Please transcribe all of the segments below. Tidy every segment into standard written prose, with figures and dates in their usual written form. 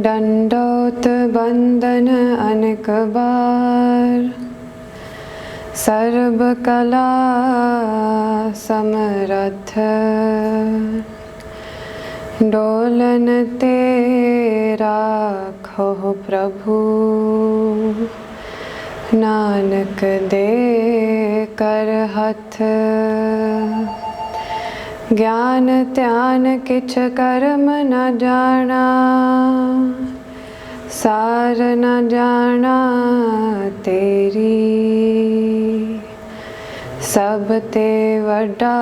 दंडोत बंदन अनेक बार, सर्व कला समरथ, डोलन तेरा खो प्रभु, नानक दे कर हथ। ज्ञान त्यान किछ कर्म न जाना, सार न जाना तेरी, सब ते वड्डा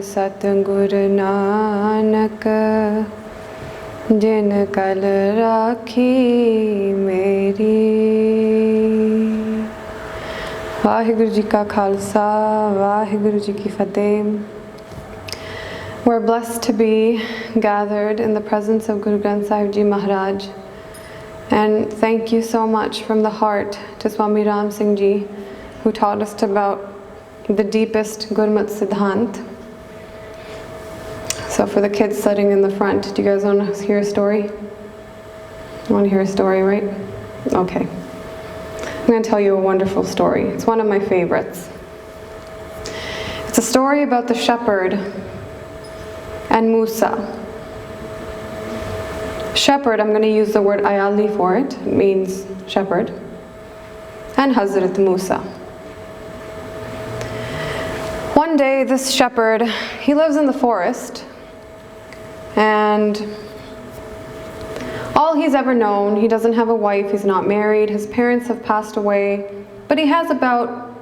सतगुरु नानक, जिन कल राखी मेरी। वाहिगुरु जी का खालसा, वाहिगुरु जी की फतेह। We're blessed to be gathered in the presence of Guru Granth Sahib Ji Maharaj. And thank you so much from the heart to Swami Ram Singh Ji, who taught us about the deepest Gurmat Siddhant. So for the kids sitting in the front, do you guys want to hear a story? You want to hear a story, right? Okay. I'm going to tell you a wonderful story. It's one of my favorites. It's a story about the shepherd and Musa. Shepherd, I'm going to use the word ayali for it. It means shepherd. And Hazrat Musa. One day this shepherd, he lives in the forest, and all he's ever known, he doesn't have a wife, he's not married, his parents have passed away, but he has about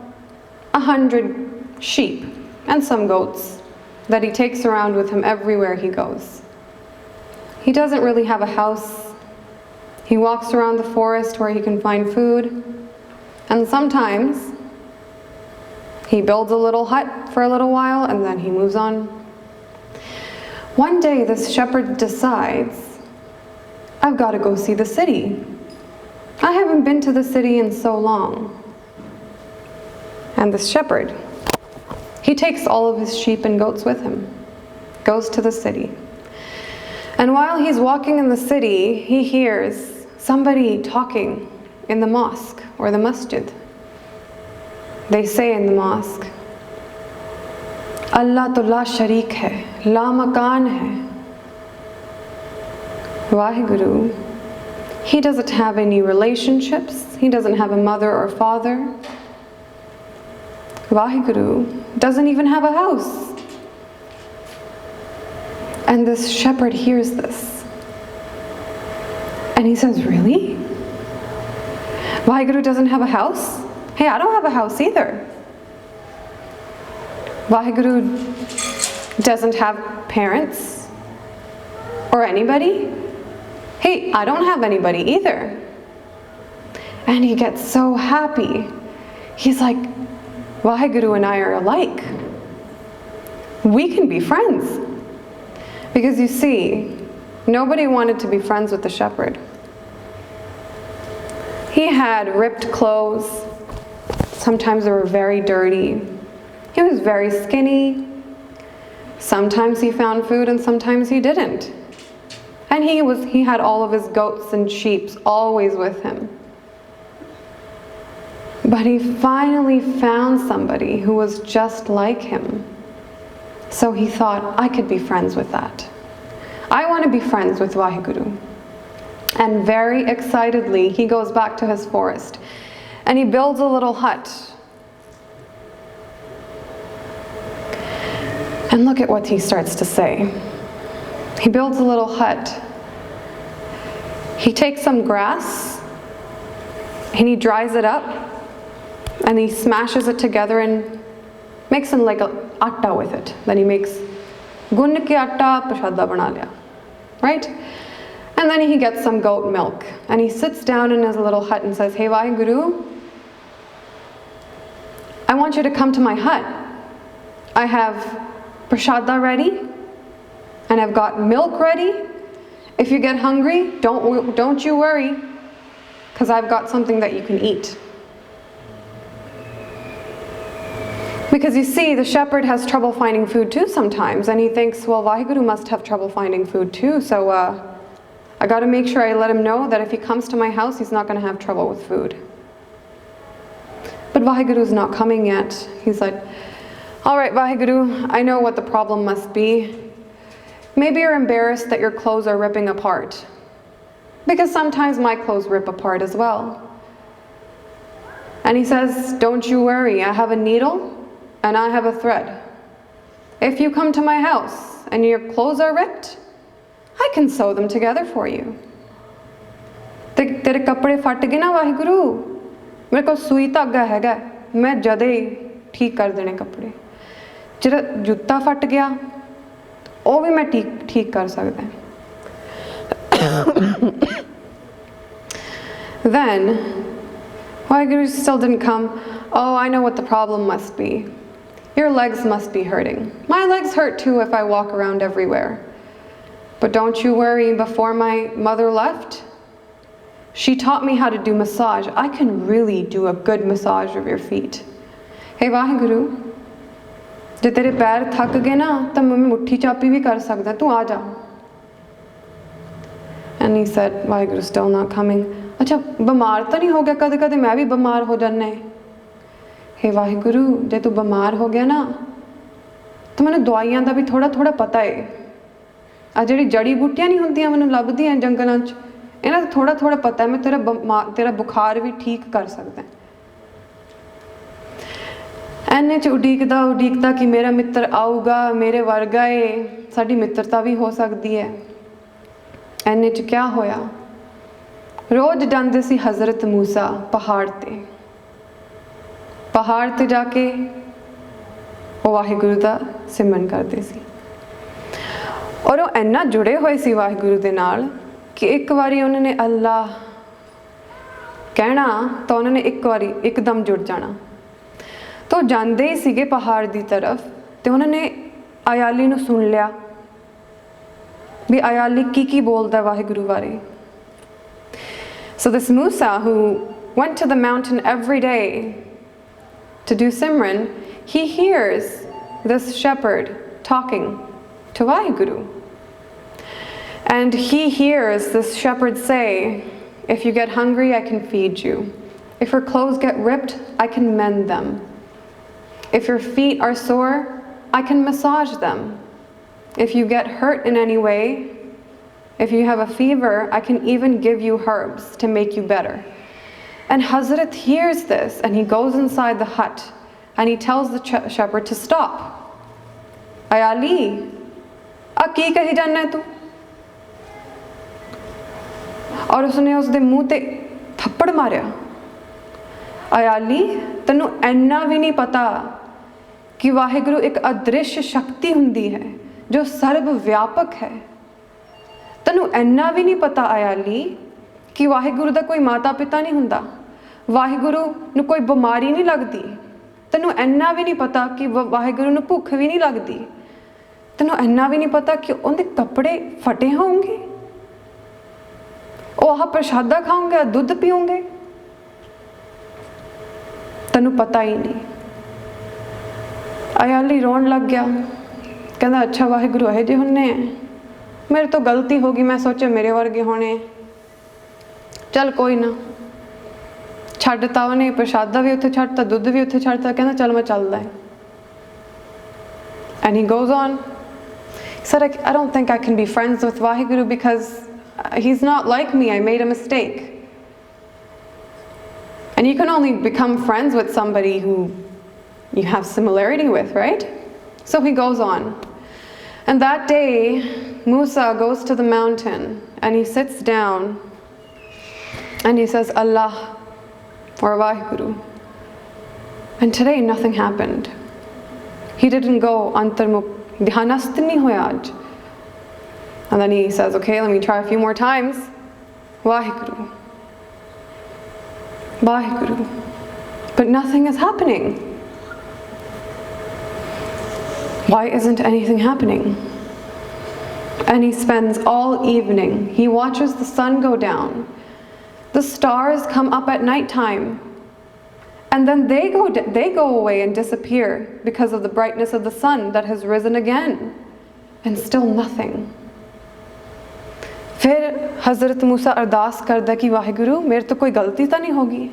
100 sheep and some goats that he takes around with him everywhere he goes. He doesn't really have a house. He walks around the forest where he can find food, and sometimes he builds a little hut for a little while and then he moves on. One day this shepherd decides, I've got to go see the city. I haven't been to the city in so long. And this shepherd, he takes all of his sheep and goats with him, goes to the city. And while he's walking in the city, he hears somebody talking in the mosque or the masjid. They say in the mosque, Allah to la sharik hai, la makan hai. Vaheguru, he doesn't have any relationships, he doesn't have a mother or father. Vaheguru doesn't even have a house. And this shepherd hears this. And he says, really? Vaheguru doesn't have a house? Hey, I don't have a house either. Vaheguru doesn't have parents or anybody? Hey, I don't have anybody either. And he gets so happy. He's like, Vaheguru and I are alike. We can be friends. Because you see, nobody wanted to be friends with the shepherd. He had ripped clothes. Sometimes they were very dirty. He was very skinny. Sometimes he found food and sometimes he didn't. And he had all of his goats and sheep always with him. But he finally found somebody who was just like him. So he thought, I could be friends with that. I want to be friends with Vaheguru. And very excitedly, he goes back to his forest. And he builds a little hut. And look at what he starts to say. He builds a little hut. He takes some grass and he dries it up and he smashes it together and makes some like a atta with it. Then he makes gun ke atta prashada bana liya, right? And then he gets some goat milk and he sits down in his little hut and says, hey Vaheguru, I want you to come to my hut. I have prashada ready and I've got milk ready. If you get hungry, don't you worry, because I've got something that you can eat. Because you see, the shepherd has trouble finding food too sometimes, and he thinks, well, Vaheguru must have trouble finding food too, so I got to make sure I let him know that if he comes to my house, he's not going to have trouble with food. But Vaheguru's not coming yet. He's like, all right, Vaheguru, I know what the problem must be. Maybe you're embarrassed that your clothes are ripping apart. Because sometimes my clothes rip apart as well. And he says, don't you worry, I have a needle and I have a thread. If you come to my house and your clothes are ripped, I can sew them together for you. तेरे कपड़े फट गए ना वाहिगुरु, मेरे को सुई धागा हैगा, मैं जदे ठीक कर देने कपड़े. जेड़ा जूता फट गया, वो भी मैं ठीक कर सकदा. Then Vaheguru still didn't come. Oh, I know what the problem must be. Your legs must be hurting. My legs hurt too if I walk around everywhere. But don't you worry, before my mother left, she taught me how to do massage. I can really do a good massage of your feet. Hey Vaheguru, ਜੇ ਤੇਰੇ ਪੈਰ ਥੱਕ ਗਏ ਨਾ ਤਾਂ ਮੈਂ ਮੁੱਠੀ ਚਾਪੀ ਵੀ ਕਰ ਸਕਦਾ, ਤੂੰ ਆ ਜਾ. And he said, Vaheguru still not coming. अच्छा बीमार तो नहीं हो गया? कदे कदे मैं भी बीमार हो जाना है. हे वाहिगुरु, जे तू बीमार हो गया ना तो मैंने दवाइयां दा भी थोड़ा थोड़ा पता है. आ जिहड़ी जड़ी बूटियां नहीं हुंदियां मैनूं लभदियां जंगलां च, इन्हां दा थोड़ा थोड़ा पता है. मैं तेरा बुखार भी ठीक कर सकदा. ਐਨੇ ਚ ਉਡੀਕਦਾ ਕਿ ਮੇਰਾ ਮਿੱਤਰ ਆਊਗਾ, ਮੇਰੇ ਵਰਗਾ ਏ, ਸਾਡੀ ਮਿੱਤਰਤਾ ਵੀ ਹੋ ਸਕਦੀ ਹੈ. ਐਨੇ ਚ ਕਿਆ ਹੋਇਆ, ਰੋਜ਼ ਜਾਂਦੇ ਸੀ ਹਜ਼ਰਤ ਮੂਸਾ ਪਹਾੜ ਤੇ ਜਾ ਕੇ ਉਹ ਵਾਹਿਗੁਰੂ ਦਾ ਸਿਮਰਨ ਕਰਦੇ ਸੀ. ਔਰ ਉਹ ਇੰਨਾ ਜੁੜੇ ਹੋਏ ਸੀ ਵਾਹਿਗੁਰੂ ਦੇ ਨਾਲ ਕਿ ਇੱਕ ਵਾਰੀ ਉਹਨਾਂ ਨੇ ਅੱਲਾ ਕਹਿਣਾ ਤਾਂ ਉਹਨਾਂ ਨੇ ਇੱਕ ਵਾਰੀ ਇੱਕਦਮ ਜੁੜ ਜਾਣਾ. तो जाते ही सीगे पहाड़ की तरफ तो उन्होंने अयाली नूं सुन लिया भी अयाली की बोलता है वाहिगुरू बारे. So this Musa, who went to the mountain every day to do Simran, he hears this shepherd talking to Vaheguru. And he hears this shepherd say, if you get hungry, I can feed you. If your clothes get ripped, I can mend them. If your feet are sore, I can massage them. If you get hurt in any way, if you have a fever, I can even give you herbs to make you better. And Hazrat hears this and he goes inside the hut and he tells the shepherd to stop. Ayali, a ki kahi janna hai tu? और उसने उसदे मुंह ते थप्पड़ मारिया. अयाली, तैनू इन्ना भी नहीं पता कि वाहिगुरू एक अदृश्य शक्ति हुंदी है जो सर्व व्यापक है. तैनू इन्ना भी नहीं पता अयाली कि वाहिगुरू दा कोई माता पिता नहीं हुंदा, वाहिगुरू नू कोई बीमारी नहीं लगती. तैनू इन्ना भी नहीं पता कि वाहिगुरू नू भुख भी नहीं लगती. तैनू इन्ना भी नहीं पता कि उनके कपड़े फटे होंगे, वो आह प्रसादा खाओगे, दुध पीओगे. तैनू पता ही नहीं. अयाली रोन लग गया, कहता अच्छा वाहिगुरू यह जे होने, मेरे तो गलती हो गई, मैं सोचा मेरे वर्गे होने, चल कोई ना. छड्डता उन्हें, प्रसादा भी उत्थे छड्डता, दुध भी उत्थे छड्डता, कहता चल मैं चलदा है. And he goes on. He said, I don't think I can be friends with Vaheguru because he's not like me, I made a mistake. And you can only become friends with somebody who you have similarity with, right? So he goes on. And that day, Musa goes to the mountain and he sits down and he says, Allah or Vaheguru. And today nothing happened. He didn't go antarmukh, dhyanast nahi hoya aaj. And then he says, okay, let me try a few more times. Vaheguru. Vaheguru. But nothing is happening. Why isn't anything happening? And he spends all evening. He watches the sun go down. The stars come up at nighttime. And then they go away and disappear because of the brightness of the sun that has risen again. And still nothing. फिर हज़रत मूसा अरदास करदा कि वाहिगुरू मेरे तो कोई गलती तो नहीं होगी,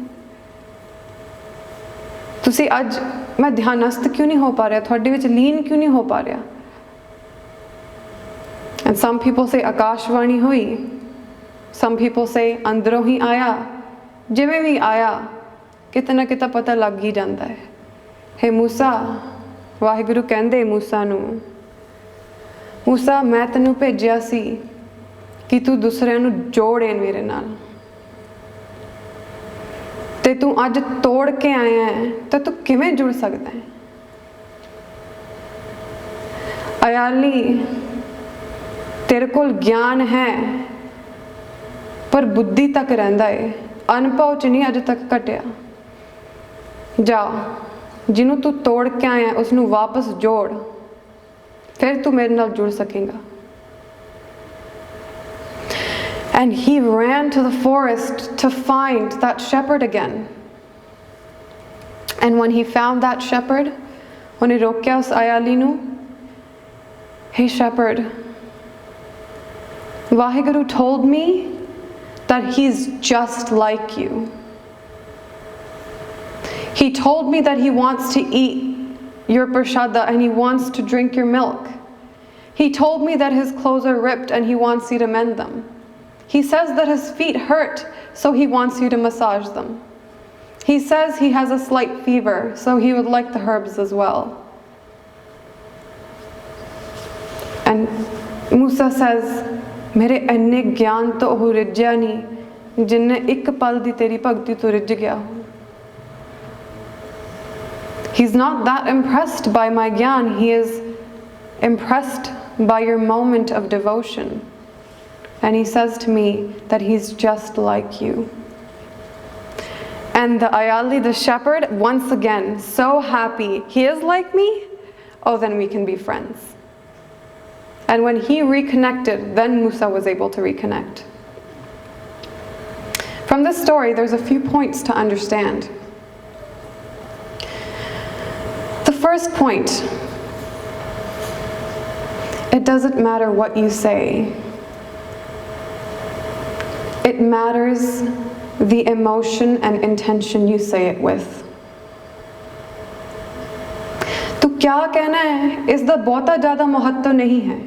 तुसी अज मैं ध्यानस्थ क्यों नहीं हो पा रहा, थोड़े विच लीन क्यों नहीं हो पा रहा। And some people say Akashvani हुई, some people say अंदरों ही आया, जिवें भी आया किते ना किते पता लग ही जाता है। हे मूसा, वाहिगुरू कहंदे मूसा नू, मूसा मैं तैनू भेजिया सी कि तू दूसरिਆਂ ਨੂੰ जोड़े मेरे नाल, ते तू अज तोड़ के आया है, तो तू किवें जुड़ सकता है। अयाली तेरे कोल ज्ञान है पर बुद्धि तक रहिंदा है, अनुभव च नहीं अज तक घटिया। जा जिन्हों तू तोड़ के आया उसनू वापस जोड़, फिर तू मेरे नाल जुड़ सकेगा। And he ran to the forest to find that shepherd again. And when he found that shepherd, when he रोक्या उस आयाली नू, hey shepherd, Vaheguru told me that he's just like you. He told me that he wants to eat your prashada and he wants to drink your milk. He told me that his clothes are ripped and he wants you to mend them. He says that his feet hurt, so he wants you to massage them. He says he has a slight fever, so he would like the herbs as well. And Musa says, मेरे इन्ने ज्ञान तो हो रिझ्या नहीं जिन्ने एक पल दी तेरी भगती तो रिझ गया हो। He's not that impressed by my gyan, he is impressed by your moment of devotion. And he says to me that he's just like you. And the Ayali, the shepherd, once again, so happy. He is like me? Oh, then we can be friends. And when he reconnected, then Musa was able to reconnect. From this story, there's a few points to understand. The first point, it doesn't matter what you say. It matters the emotion and intention you say it with. तू क्या कहना है इसदा बहुता ज़्यादा महत्व नहीं है,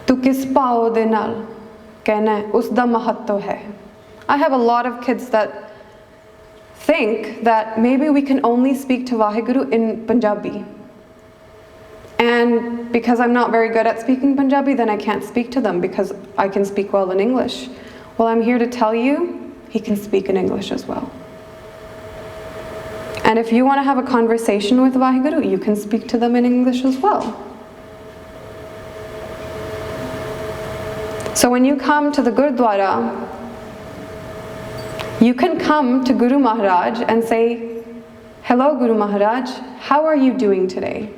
तू किस भाव दे नाल कहना है उसदा महत्व है। I have a lot of kids that think that maybe we can only speak to Vaheguru in Punjabi. And because I'm not very good at speaking Punjabi, then I can't speak to them because I can speak well in English. Well, I'm here to tell you, he can speak in English as well. And if you want to have a conversation with Vaheguru, you can speak to them in English as well. So when you come to the Gurdwara, you can come to Guru Maharaj and say, hello Guru Maharaj, how are you doing today?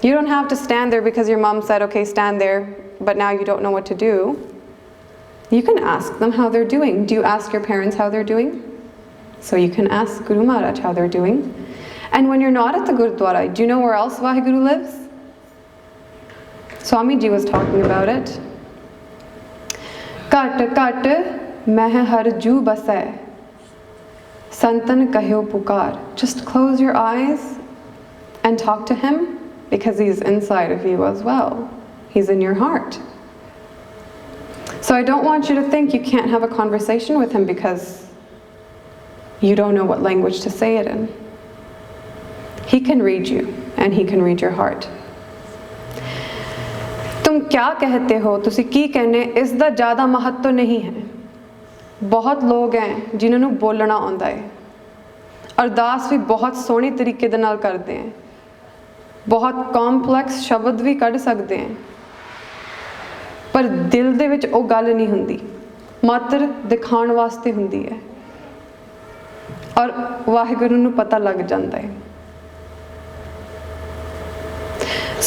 You don't have to stand there because your mom said, okay, stand there, but now you don't know what to do. You can ask them how they're doing. Do you ask your parents how they're doing? So you can ask Guru Maharaj how they're doing. And when you're not at the Gurdwara, do you know where else Vaheguru lives? Swami Ji was talking about it. Kat kat meh har ju basai, santan kahyo pukar. Just close your eyes and talk to him, because he's inside of you as well. He's in your heart. So I don't want you to think you can't have a conversation with him because you don't know what language to say it in. He can read you and he can read your heart. तुम क्या कहते हो, तुसी की कहने, इसदा ज़्यादा महत्व नहीं है। बहुत लोग हैं जिन्होंने बोलना आंदा है, अरदास भी बहुत सोहनी तरीके दे नाल करते हैं, बहुत कॉम्पलैक्स शब्द भी कढ़ सकते हैं, पर दिल दे विच ओ गल नहीं हुंदी, मात्र दिखाण वास्ते हुंदी है और वाहिगुरू नूं पता लग जांदा है।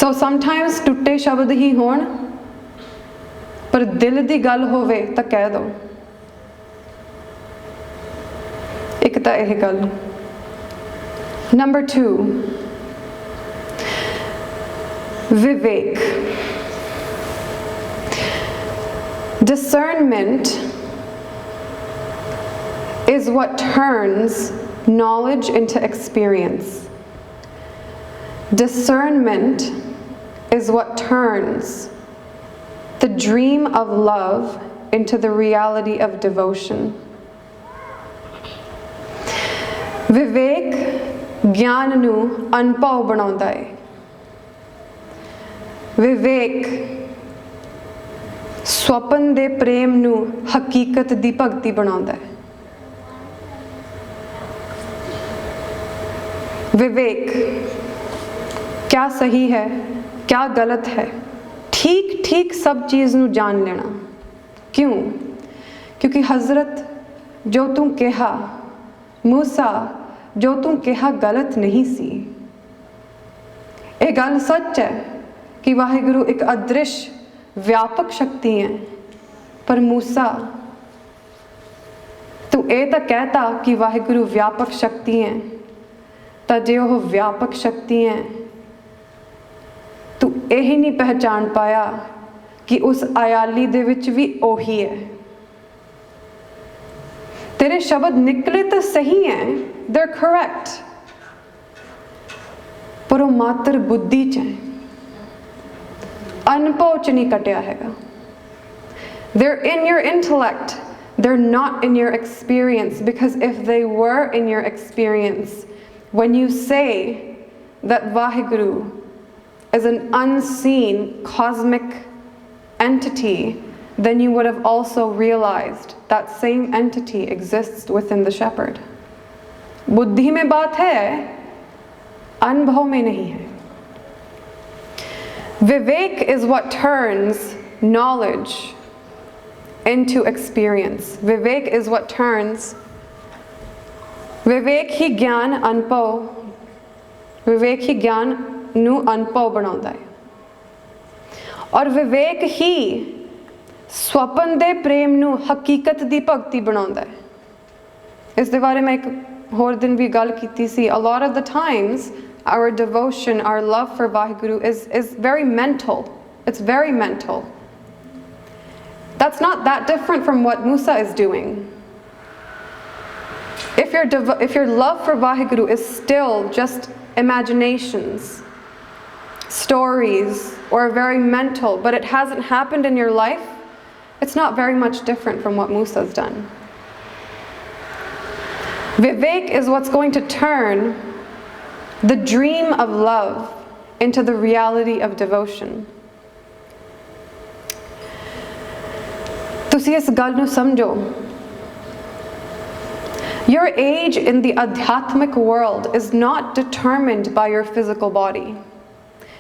So sometimes टुट्टे शब्द ही होण पर दिल दी गल होवे तां कह दो। एक तां इह गल। Number 2, Vivek. Discernment is what turns knowledge into experience. Discernment is what turns the dream of love into the reality of devotion. Vivek ਗਿਆਨ ਨੂੰ ਅਨੁਭਵ ਬਣਾਉਂਦਾ ਹੈ. ਵਿਵੇਕ ਸੁਪਨ ਦੇ ਪ੍ਰੇਮ ਨੂੰ ਹਕੀਕਤ ਦੀ ਭਗਤੀ ਬਣਾਉਂਦਾ ਹੈ. विवेक क्या सही है क्या गलत है ठीक ठीक सब चीज़ नू जान लेना. क्यों? क्योंकि हज़रत जो तू कहा मूसा जो तू कहा गलत नहीं सी. ये गल सच है कि वाहिगुरु एक अदृश्य व्यापक शक्ति है, पर मूसा तू ये तो कहता कि वाहिगुरु व्यापक शक्ति है, तो जे वो व्यापक शक्ति है तू यही नहीं पहचान पाया कि उस आयाली दे विच भी ओही है. तेरे शब्द निकले तो सही हैं, they're correct, पर वो मात्र बुद्धि च है, अनुभव च नहीं कटिया हैगा. They're in your intellect, they're not in your experience, because if they were in your experience, when you say that Vaheguru is an unseen cosmic entity, then you would have also realized that same entity exists within the shepherd. बुद्धि में बात है, अनुभव में नहीं है. Vivek is what turns knowledge into experience. Vivek is what turns विवेक ही ज्ञान अनुभव विवेक ही ज्ञान नू अनुभव बनाता है. और विवेक ही स्वपन दे प्रेम नू हकीकत दी भगती बनाता है. इस दे बारे में एक होर दिन भी गल कीती सी. A lot of the times our devotion, our love for Vaheguru is very mental. It's very mental. That's not that different from what Musa is doing. If your love for Vaheguru is still just imaginations, stories, or very mental, but it hasn't happened in your life, it's not very much different from what Musa's done. Vivek is what's going to turn the dream of love into the reality of devotion. तुसी इस गल नू समझो. Your age in the adhyatmic world is not determined by your physical body.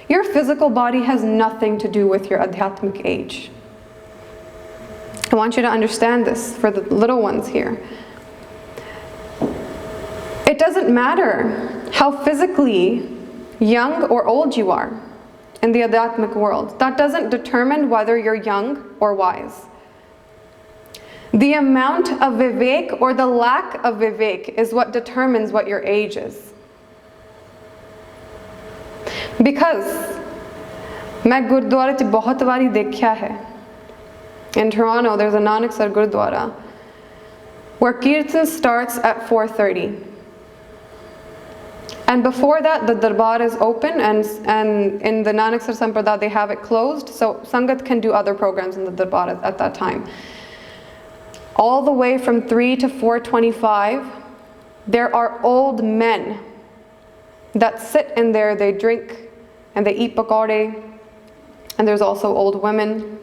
Your physical body has nothing to do with your adhyatmic age. I want you to understand this for the little ones here. It doesn't matter how physically young or old you are in the adhyatmic world. That doesn't determine whether you're young or wise. The amount of Vivek or the lack of Vivek is what determines what your age is. Because मैं गुरुद्वारे च बहुत बारी देखा है. In Toronto there's a Nanak Gurdwara where Kirtan starts at 4:30. And before that the darbar is open, and in the Nanak Sampradaya they have it closed, so Sangat can do other programs in the darbar at that time. All the way from 3 to 4:25, there are old men that sit in there, they drink and they eat pakode, and there's also old women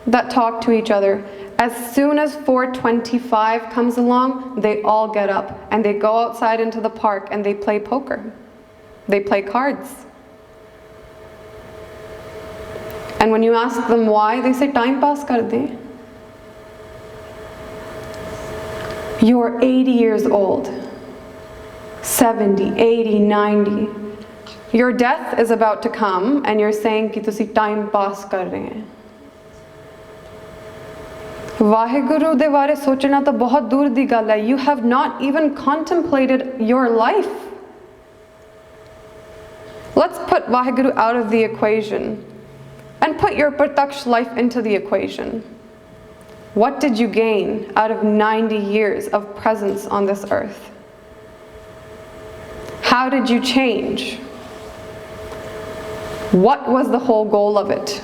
that talk to each other. As soon as 4:25 comes along, they all get up and they go outside into the park and they play poker. They play cards. And when you ask them why, they say time pass kar de. You're 80 years old, 70, 80, 90. Your death is about to come and you're saying कि तुसी time pass कर रहे हैं. वाहिगुरु दे बारे सोचना तो बहुत दूर दी गल है. You have not even contemplated your life. Let's put Vaheguru out of the equation and put your prataksh life into the equation. What did you gain out of 90 years of presence on this earth? How did you change? What was the whole goal of it?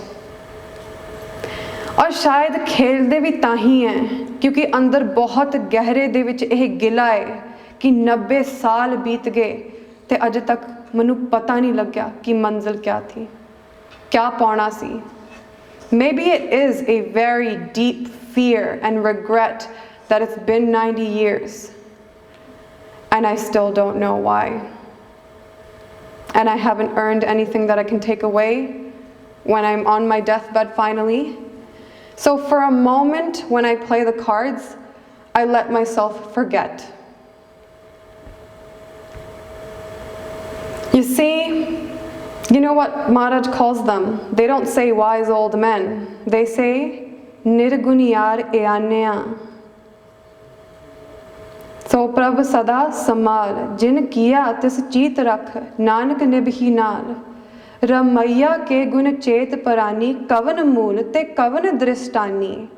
और शायद खेलदे भी तां ही हैं क्योंकि अंदर बहुत गहरे दे विच ਇਹ गिला है कि 90 साल बीत गए ते अजे तक मैनू पता नहीं लग्या कि मंजिल क्या थी, क्या पाना सी. Maybe it is a very deep fear and regret that it's been 90 years and I still don't know why. And I haven't earned anything that I can take away when I'm on my deathbed finally. So for a moment when I play the cards, I let myself forget. You see, you know what Maharaj calls them? They don't say wise old men. They say, Nirguniyar eanya. So Prabh sada samal, jin kiya tis cheet rakh, nanak nibhi naal. Ramaya ke gun chet parani, kavan mool te kavan drishtani.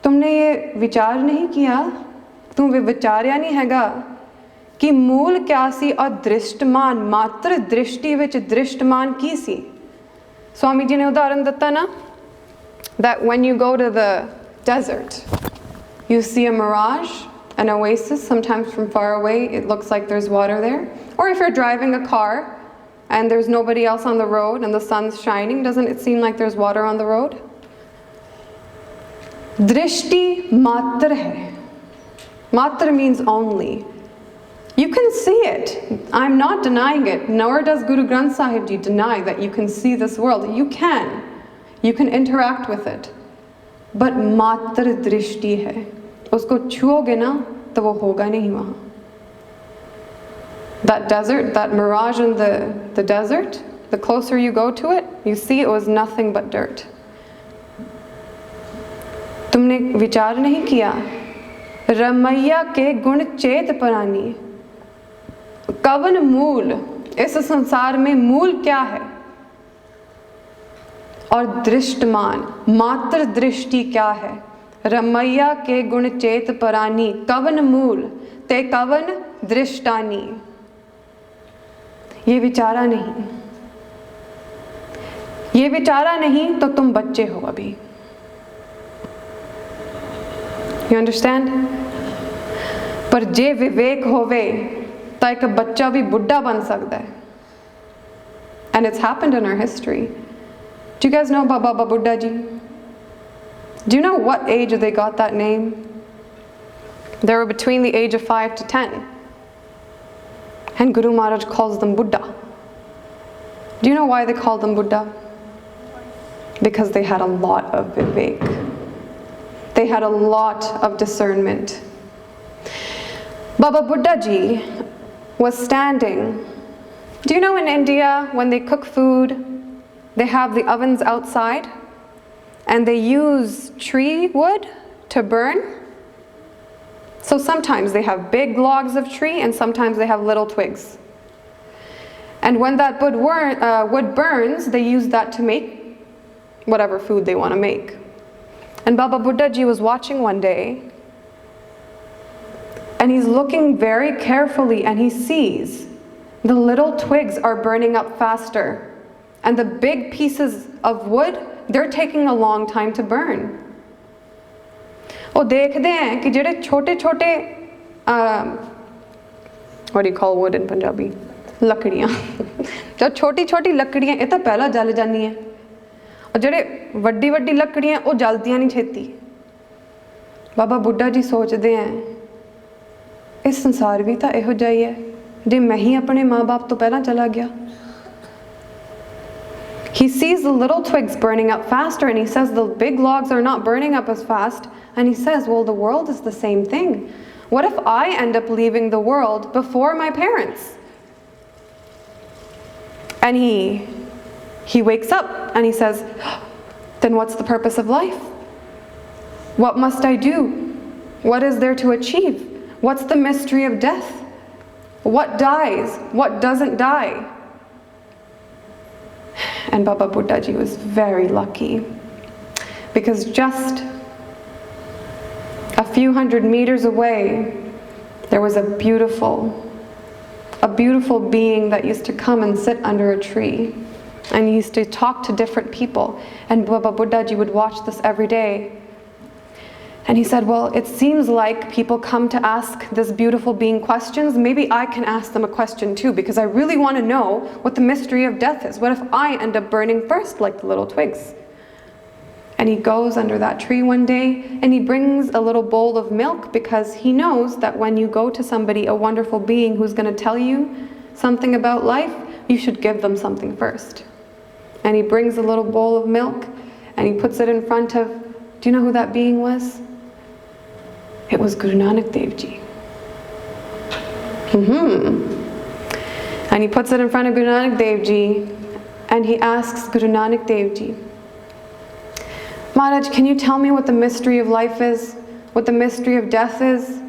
तुमने ये विचार नहीं किया, तुम विचार्या नहीं हैगा कि मूल क्या सी और दृष्टमान, मात्र दृष्टि विच दृष्टमान की सी. स्वामी जी ने उदाहरण दिता ना, that when you go to the desert, you see a mirage, an oasis. Sometimes from far away it looks like there's water there. Or if you're driving a car and there's nobody else on the road and the sun's shining, doesn't it seem like there's water on the road? Drishti matra hai. Matra means only. You can see it. I'm not denying it, nor does Guru Granth Sahib Ji deny that you can see this world. You can. You can interact with it. But matra drishti hai. Usko छुओगे ना तो वो होगा नहीं वहाँ. That desert, that mirage in the desert, the closer you go to it, you see it was nothing but dirt. तुमने विचार नहीं किया, रमैया के गुण चेत परानी. कवन मूल, इस संसार में मूल क्या है? और दृष्टमान, मात्र दृष्टि क्या है? रमैया के गुण चेत परानी, कवन मूल ते कवन दृष्टानी. ये विचारा नहीं, ये विचारा नहीं तो तुम बच्चे हो अभी. You understand? पर जे विवेक होवे तो एक बच्चा भी बुढ़ा बन सकता है. And it's happened in our history. Do you guys know about Baba Buddha Ji? Do you know what age they got that name? They were between the age of 5 to 10. And Guru Maharaj calls them Buddha. Do you know why they called them Buddha? Because they had a lot of Vivek. They had a lot of discernment. Baba Buddha Ji was standing. Do you know in India, when they cook food, they have the ovens outside and they use tree wood to burn? So sometimes they have big logs of tree and sometimes they have little twigs. And when that wood burns, they use that to make whatever food they want to make. And Baba Buddha Ji was watching one day and he's looking very carefully and he sees the little twigs are burning up faster and the big pieces of wood, they're taking a long time to burn. ਉਹ ਦੇਖਦੇ हैं कि ਜਿਹੜੇ छोटे-छोटे what do you call wood in Punjabi? लकड़ियाँ. जो छोटी-छोटी लकड़ियाँ ये तो पहला जल जानी है. और ਜਿਹੜੇ ਵੱਡੀ ਵੱਡੀ ਲੱਕੜੀਆਂ ਉਹ ਜਲਦੀਆਂ ਨਹੀਂ ਛੇਤੀ. ਬਾਬਾ ਬੁੱਢਾ ਜੀ ਸੋਚਦੇ ਆ ਇਸ ਸੰਸਾਰ ਵੀ ਤਾਂ ਇਹੋ ਜਿਹਾ ਹੀ ਹੈ ਜੇ ਮੈਂ ਹੀ ਆਪਣੇ ਮਾਂ-ਬਾਪ ਤੋਂ ਪਹਿਲਾਂ ਚਲਾ ਗਿਆ. He sees the little twigs burning up faster and he says the big logs are not burning up as fast, and he says, well, the world is the same thing. What if I end up leaving the world before my parents? And he wakes up and he says, then what's the purpose of life? What must I do? What is there to achieve? What's the mystery of death? What dies? What doesn't die? And Baba Buddha Ji was very lucky, because just a few hundred meters away, there was a beautiful being that used to come and sit under a tree. And he used to talk to different people. And Baba Buddha Ji would watch this every day. And he said, well, it seems like people come to ask this beautiful being questions. Maybe I can ask them a question too, because I really want to know what the mystery of death is. What if I end up burning first like the little twigs? And he goes under that tree one day and he brings a little bowl of milk, because he knows that when you go to somebody, a wonderful being who's going to tell you something about life, you should give them something first. And he brings a little bowl of milk and he puts it in front of, do you know who that being was? It was Guru Nanak Dev Ji. And he puts it in front of Guru Nanak Dev Ji and he asks Guru Nanak Dev Ji, Maharaj, can you tell me what the mystery of life is? What the mystery of death is?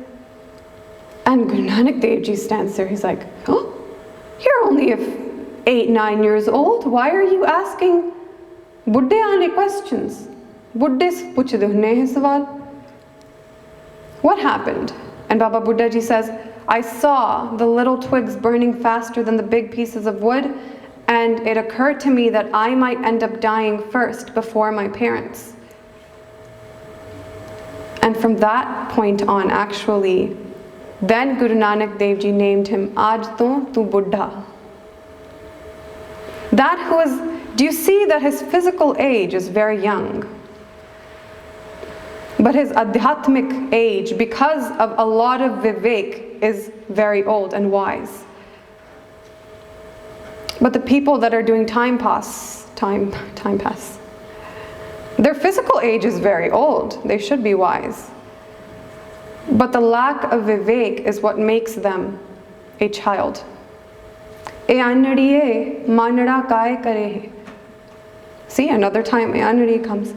And Guru Nanak Dev Ji stands there. He's like, oh, you're only 8-9 years old. Why are you asking Buddhe aane questions? Buddhis puchde hunne hain sawal. What happened? And Baba Buddha Ji says, I saw the little twigs burning faster than the big pieces of wood, and it occurred to me that I might end up dying first before my parents. And from that point on, actually, then Guru Nanak Dev Ji named him Aaj to tu Buddha. Do you see that his physical age is very young? But his adhyatmic age, because of a lot of Vivek, is very old and wise. But the people that are doing time pass, their physical age is very old. They should be wise. But the lack of Vivek is what makes them a child. See, another time Anadi comes.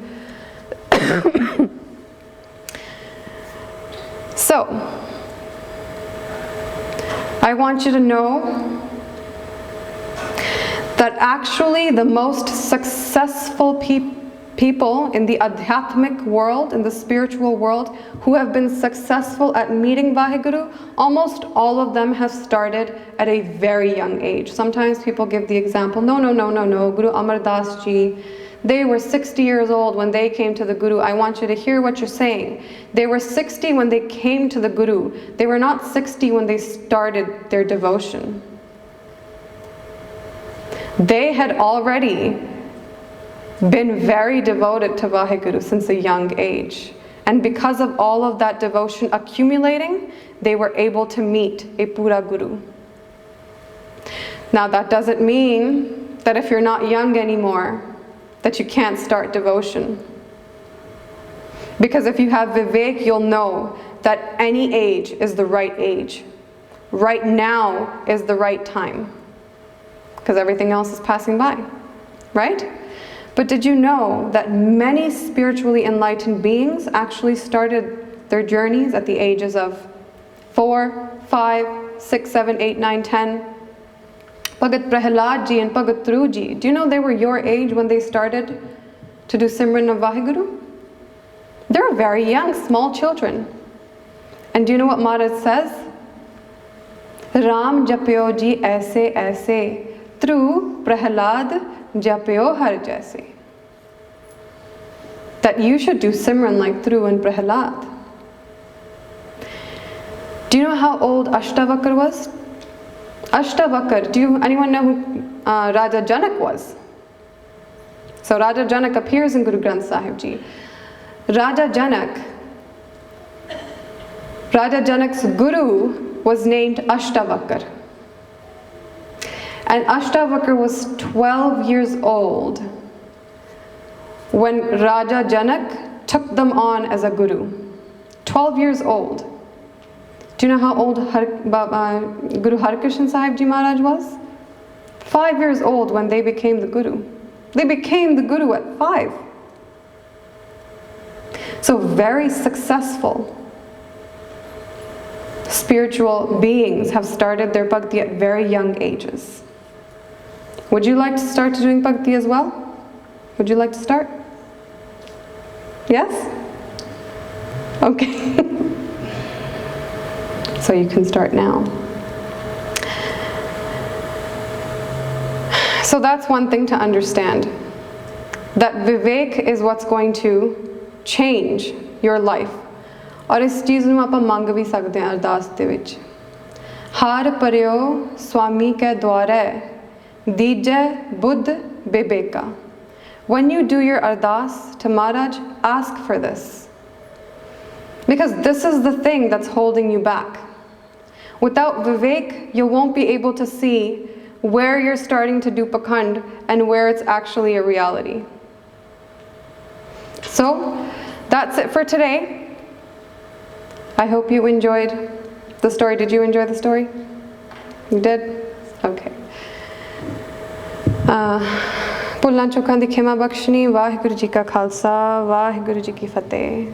So, I want you to know that actually the most successful people in the adhyatmic world, in the spiritual world, who have been successful at meeting Vaheguru, almost all of them have started at a very young age. Sometimes people give the example, no, Guru Amar Das Ji, they were 60 years old when they came to the Guru. I want you to hear what you're saying. They were 60 when they came to the Guru. They were not 60 when they started their devotion. They had already been very devoted to Vaheguru since a young age. And because of all of that devotion accumulating, they were able to meet a Pura Guru. Now that doesn't mean that if you're not young anymore, that you can't start devotion. Because if you have Vivek, you'll know that any age is the right age. Right now is the right time. Because everything else is passing by, right? But did you know that many spiritually enlightened beings actually started their journeys at the ages of 4, 5, 6, 7, 8, 9, 10? Bhagat Prahlad Ji and Bhagat Dhruv Ji, do you know they were your age when they started to do Simran of Vaheguru? They were very young, small children. And do you know what Maharaj says? Ram japyo ji aise aise, Dhruv Prahlad japyo har jaise. That you should do Simran like Dhruv and Prahlad. Do you know how old Ashtavakra was? Ashtavakra, anyone know who Raja Janak was? So Raja Janak appears in Guru Granth Sahib Ji. Raja Janak's guru was named Ashtavakra. And Ashtavakra was 12 years old when Raja Janak took them on as a guru. 12 years old. Do you know how old Guru Harkrishan Sahib Ji Maharaj was? 5 years old when they became the guru. They became the guru at 5. So very successful spiritual beings have started their bhakti at very young ages. Would you like to start doing bhakti as well? Would you like to start? Yes? Okay. So you can start now. So that's one thing to understand. That Vivek is what's going to change your life. और इस चीज़ ਨੂੰ ਆਪਾਂ ਮੰਗ ਵੀ ਸਕਦੇ ਹਾਂ ਅਰਦਾਸ ਦੇ ਵਿੱਚ ਹਾਰ ਪਰਿਓ स्वामी के द्वारे दीजै Buddha Viveka. When you do your ardas to Maharaj, ask for this. Because this is the thing that's holding you back. Without Vivek, you won't be able to see where you're starting to do pakhand and where it's actually a reality. So, that's it for today. I hope you enjoyed the story. Did you enjoy the story? You did? Okay. ਭੁੱਲਾਂ ਚੁੱਕਾਂ ਦੀ ਖਿਮਾ ਬਖਸ਼ਣੀ ਵਾਹਿਗੁਰੂ ਜੀ ਕਾ ਖਾਲਸਾ ਵਾਹਿਗੁਰੂ ਜੀ ਕੀ ਫਤਿਹ